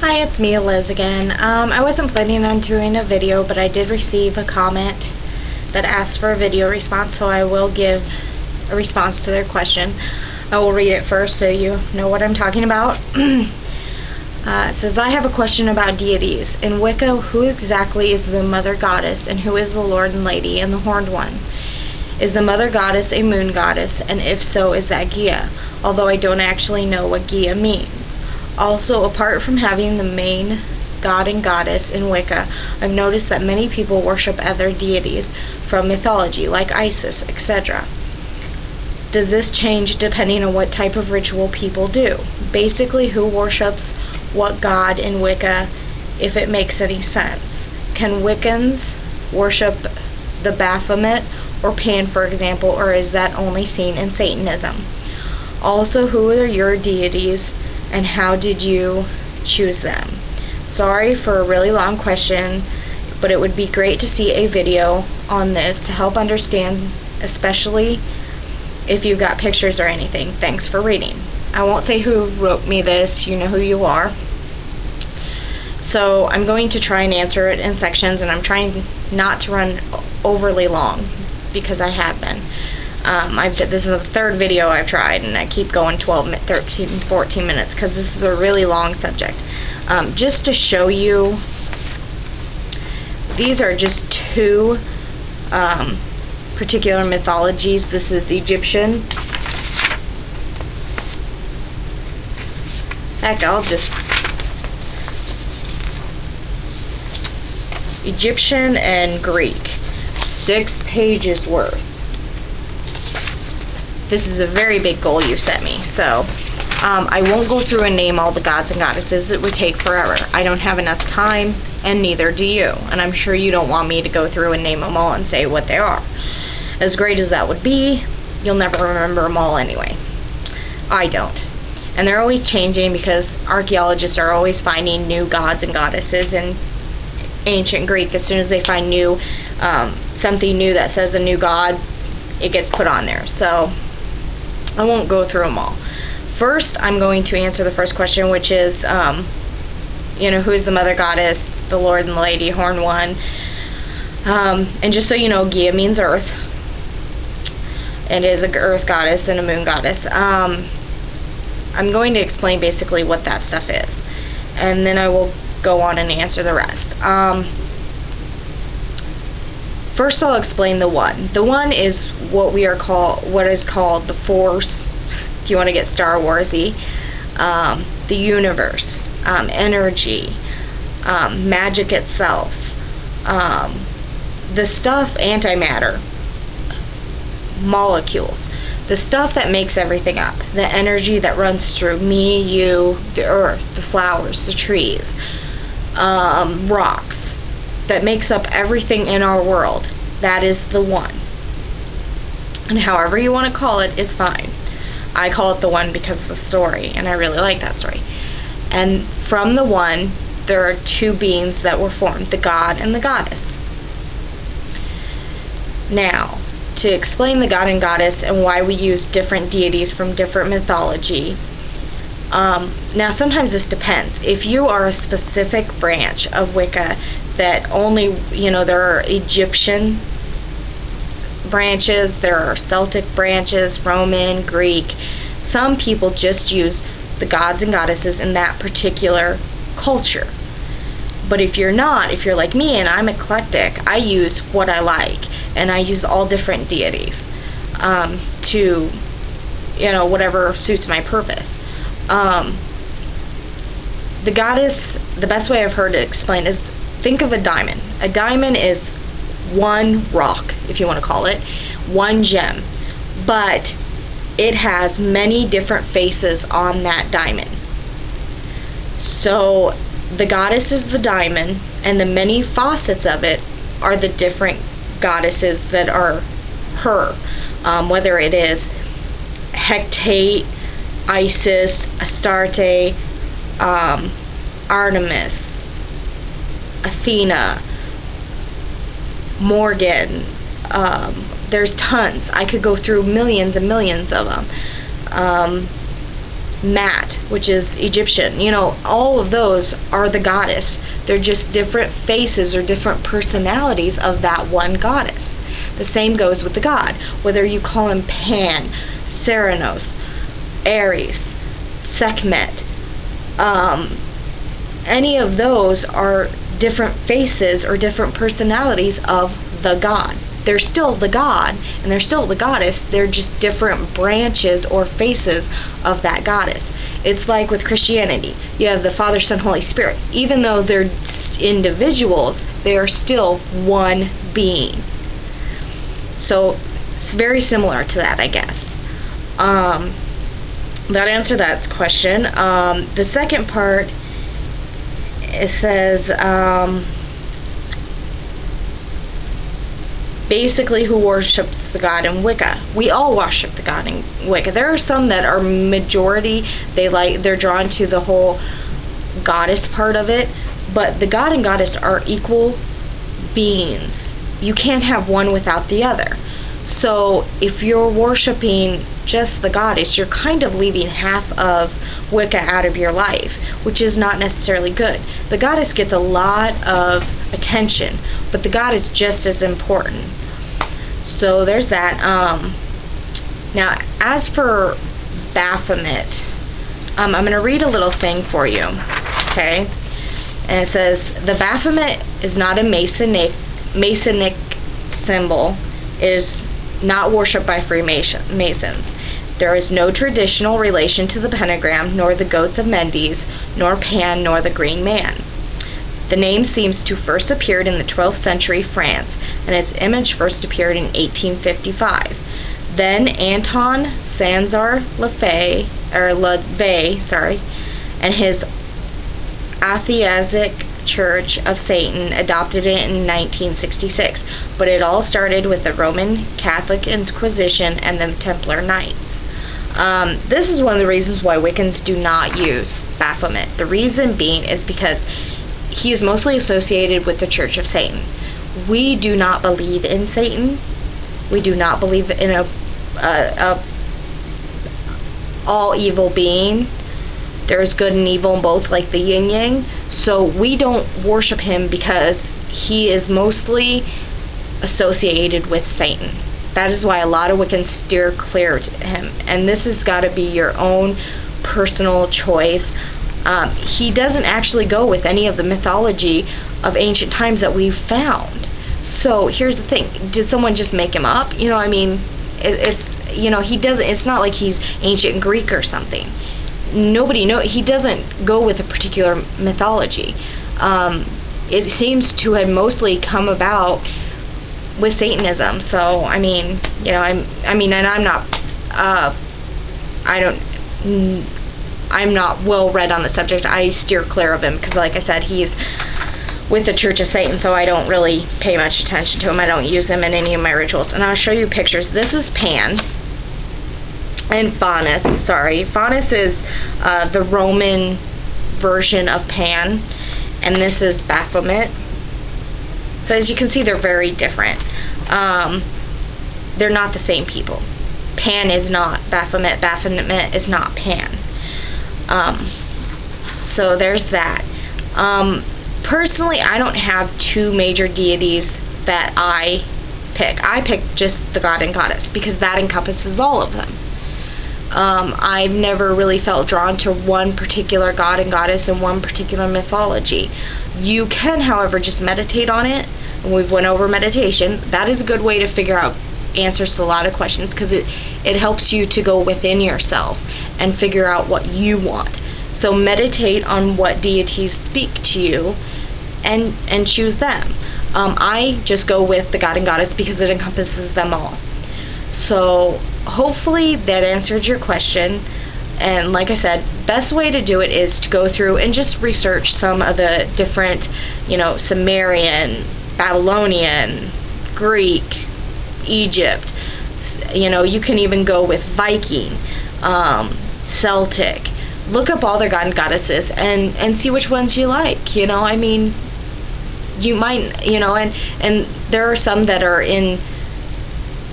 Hi, it's me, Liz again. I wasn't planning on doing a video, but I did receive a comment that asked for a video response, so I will give a response to their question. I will read it first so you know what I'm talking about. It says, I have a question about deities. In Wicca, who exactly is the Mother Goddess, and who is the Lord and Lady and the Horned One? Is the Mother Goddess a moon goddess, and if so, is that Gaia? Although I don't actually know what Gaia means. Also, apart from having the main god and goddess in Wicca, I've noticed that many people worship other deities from mythology, like Isis, etc. Does this change depending on what type of ritual people do? Basically, who worships what god in Wicca, if it makes any sense? Can Wiccans worship the Baphomet or Pan, for example, or is that only seen in Satanism? Also, who are your deities, and how did you choose them? Sorry for a really long question, but it would be great to see a video on this to help understand, especially if you've got pictures or anything. Thanks for reading. I won't say who wrote me this, you know who you are. So I'm going to try and answer it in sections, and I'm trying not to run overly long because I have been. This is the third video I've tried, and I keep going 12, 13, 14 minutes because this is a really long subject. Just to show you, these are just two particular mythologies. This is Egyptian. Heck, Egyptian and Greek. 6 pages worth. This is a very big goal you set me, so I won't go through and name all the gods and goddesses. It would take forever. I don't have enough time, and neither do you, and I'm sure you don't want me to go through and name them all and say what they are. As great as that would be, you'll never remember them all anyway. I don't. And they're always changing because archaeologists are always finding new gods and goddesses in ancient Greek. As soon as they find something new that says a new god, it gets put on there. So I won't go through them all. First, I'm going to answer the first question, which is, who is the Mother Goddess, the Lord and the Lady, Horned One? And just so you know, Gaia means Earth. It is an Earth goddess and a Moon goddess. I'm going to explain basically what that stuff is, and then I will go on and answer the rest. First, I'll explain the One. The One is what is called the Force, if you want to get Star Warsy, the universe, energy, magic itself, the stuff, antimatter, molecules, the stuff that makes everything up, the energy that runs through me, you, the earth, the flowers, the trees, rocks, that makes up everything in our world. That is the One. And however you want to call it is fine. I call it the One because of the story, and I really like that story. And from the One, there are two beings that were formed, the God and the Goddess. Now, to explain the God and Goddess and why we use different deities from different mythology, now sometimes this depends. If you are a specific branch of Wicca that only, there are Egyptian branches, there are Celtic branches, Roman, Greek. Some people just use the gods and goddesses in that particular culture. But if you're not, if you're like me and I'm eclectic, I use what I like, and I use all different deities to, whatever suits my purpose. The goddess, the best way I've heard it explained is, think of a diamond. A diamond is one rock, if you want to call it, one gem, but it has many different faces on that diamond. So the goddess is the diamond, and the many facets of it are the different goddesses that are her, whether it is Hecate, Isis, Astarte, Artemis, Athena, Morgan. There's tons. I could go through millions and millions of them. Mat, which is Egyptian. You know, all of those are the goddess. They're just different faces or different personalities of that one goddess. The same goes with the god. Whether you call him Pan, Ceranos, Ares, Sekhmet, any of those are different faces or different personalities of the god. They're still the god, and they're still the goddess. They're just different branches or faces of that goddess. It's like with Christianity. You have the Father, Son, Holy Spirit. Even though they're individuals, they are still one being. So it's very similar to that, I guess. That answered that question. The second part, it says, basically, who worships the god in Wicca? We all worship the god in Wicca. There are some that are majority, they're drawn to the whole goddess part of it, but the god and goddess are equal beings. You can't have one without the other. So if you're worshiping just the goddess, you're kind of leaving half of Wicca out of your life, which is not necessarily good. The goddess gets a lot of attention, but the god is just as important. So there's that. Now, as for Baphomet, I'm going to read a little thing for you, okay? And it says, the Baphomet is not a Masonic symbol. It is not worshipped by Freemasons. There is no traditional relation to the pentagram, nor the goats of Mendes, nor Pan, nor the Green Man. The name seems to first appeared in the 12th century France, and its image first appeared in 1855. Then Anton César Lefebvre, and his Atheistic Church of Satan adopted it in 1966, but it all started with the Roman Catholic Inquisition and the Templar Knights. This is one of the reasons why Wiccans do not use Baphomet. The reason being is because he is mostly associated with the Church of Satan. We do not believe in Satan. We do not believe in a all evil being. There's good and evil in both, like the yin yang. So we don't worship him because he is mostly associated with Satan. That is why a lot of Wiccans steer clear to him. And this has got to be your own personal choice. He doesn't actually go with any of the mythology of ancient times that we've found. So here's the thing: did someone just make him up? You know, I mean, he doesn't. It's not like he's ancient Greek or something. He doesn't go with a particular mythology. It seems to have mostly come about with Satanism. So and I'm not well read on the subject. I steer clear of him because, like I said, he's with the Church of Satan, so I don't really pay much attention to him. I don't use him in any of my rituals. And I'll show you pictures. This is Pan. And Faunus, Faunus is the Roman version of Pan, and this is Baphomet. So as you can see, they're very different. They're not the same people. Pan is not Baphomet. Baphomet is not Pan. So there's that. Personally, I don't have two major deities that I pick. I pick just the god and goddess because that encompasses all of them. I've never really felt drawn to one particular god and goddess in one particular mythology. You can, however, just meditate on it, and we've went over meditation. That is a good way to figure out answers to a lot of questions because it helps you to go within yourself and figure out what you want. So meditate on what deities speak to you and choose them. I just go with the god and goddess because it encompasses them all. So hopefully that answered your question. And like I said, best way to do it is to go through and just research some of the different, Sumerian, Babylonian, Greek, Egypt. You can even go with Viking, Celtic. Look up all their god and goddesses and see which ones you like. You might, and there are some that are in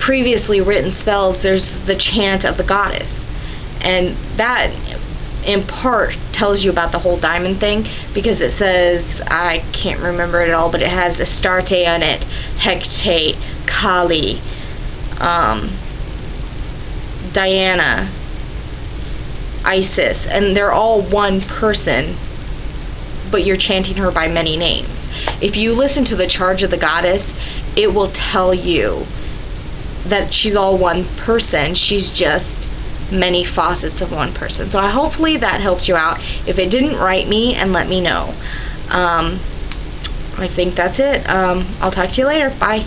previously written spells. There's the chant of the goddess, and that in part tells you about the whole diamond thing, because it says, I can't remember it all, but it has Astarte on it, Hecate, Kali, Diana, Isis, and they're all one person, but you're chanting her by many names. If you listen to the Charge of the Goddess, it will tell you that she's all one person. She's just many facets of one person. So hopefully that helped you out. If it didn't, write me and let me know. I think that's it. I'll talk to you later. Bye.